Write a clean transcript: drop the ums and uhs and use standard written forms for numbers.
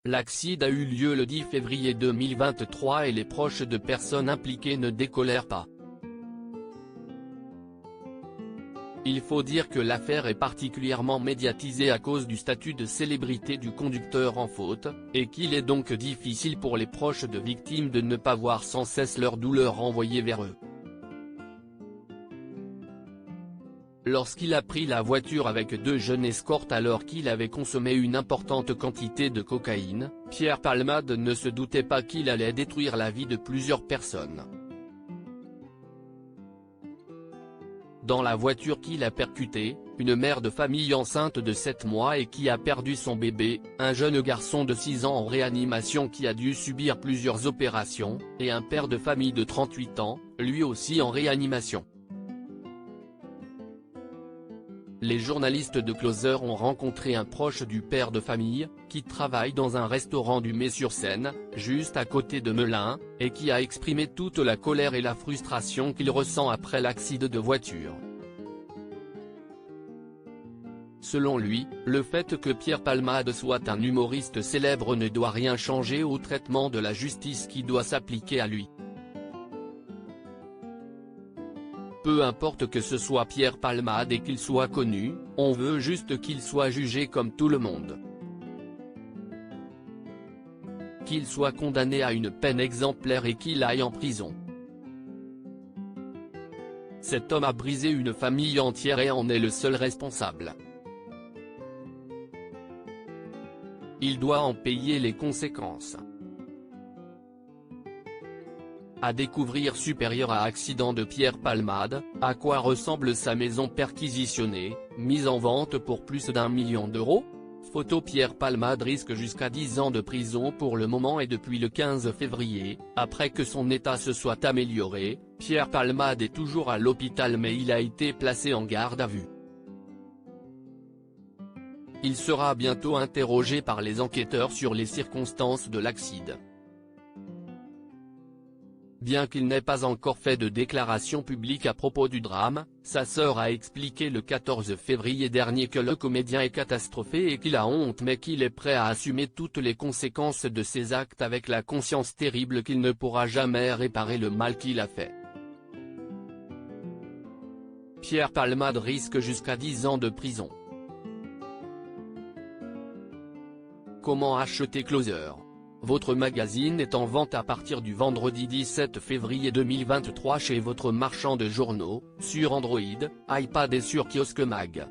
L'accident a eu lieu le 10 février 2023 et les proches de personnes impliquées ne décolèrent pas. Il faut dire que l'affaire est particulièrement médiatisée à cause du statut de célébrité du conducteur en faute, et qu'il est donc difficile pour les proches de victimes de ne pas voir sans cesse leur douleur renvoyée vers eux. Lorsqu'il a pris la voiture avec deux jeunes escortes alors qu'il avait consommé une importante quantité de cocaïne, Pierre Palmade ne se doutait pas qu'il allait détruire la vie de plusieurs personnes. Dans la voiture qu'il a percutée, une mère de famille enceinte de 7 mois et qui a perdu son bébé, un jeune garçon de 6 ans en réanimation qui a dû subir plusieurs opérations, et un père de famille de 38 ans, lui aussi en réanimation. Les journalistes de Closer ont rencontré un proche du père de famille, qui travaille dans un restaurant du Mets-sur-Seine, juste à côté de Melun, et qui a exprimé toute la colère et la frustration qu'il ressent après l'accident de voiture. Selon lui, le fait que Pierre Palmade soit un humoriste célèbre ne doit rien changer au traitement de la justice qui doit s'appliquer à lui. Peu importe que ce soit Pierre Palmade et qu'il soit connu, on veut juste qu'il soit jugé comme tout le monde. Qu'il soit condamné à une peine exemplaire et qu'il aille en prison. Cet homme a brisé une famille entière et en est le seul responsable. Il doit en payer les conséquences. À découvrir supérieur à accident de Pierre Palmade, à quoi ressemble sa maison perquisitionnée, mise en vente pour plus d'1 million d'euros ? Photo Pierre Palmade risque jusqu'à 10 ans de prison pour le moment et depuis le 15 février, après que son état se soit amélioré, Pierre Palmade est toujours à l'hôpital mais il a été placé en garde à vue. Il sera bientôt interrogé par les enquêteurs sur les circonstances de l'accident. Bien qu'il n'ait pas encore fait de déclaration publique à propos du drame, sa sœur a expliqué le 14 février dernier que le comédien est catastrophé et qu'il a honte mais qu'il est prêt à assumer toutes les conséquences de ses actes avec la conscience terrible qu'il ne pourra jamais réparer le mal qu'il a fait. Pierre Palmade risque jusqu'à 10 ans de prison. Comment acheter Closer ? Votre magazine est en vente à partir du vendredi 17 février 2023 chez votre marchand de journaux, sur Android, iPad et sur Kiosque Mag.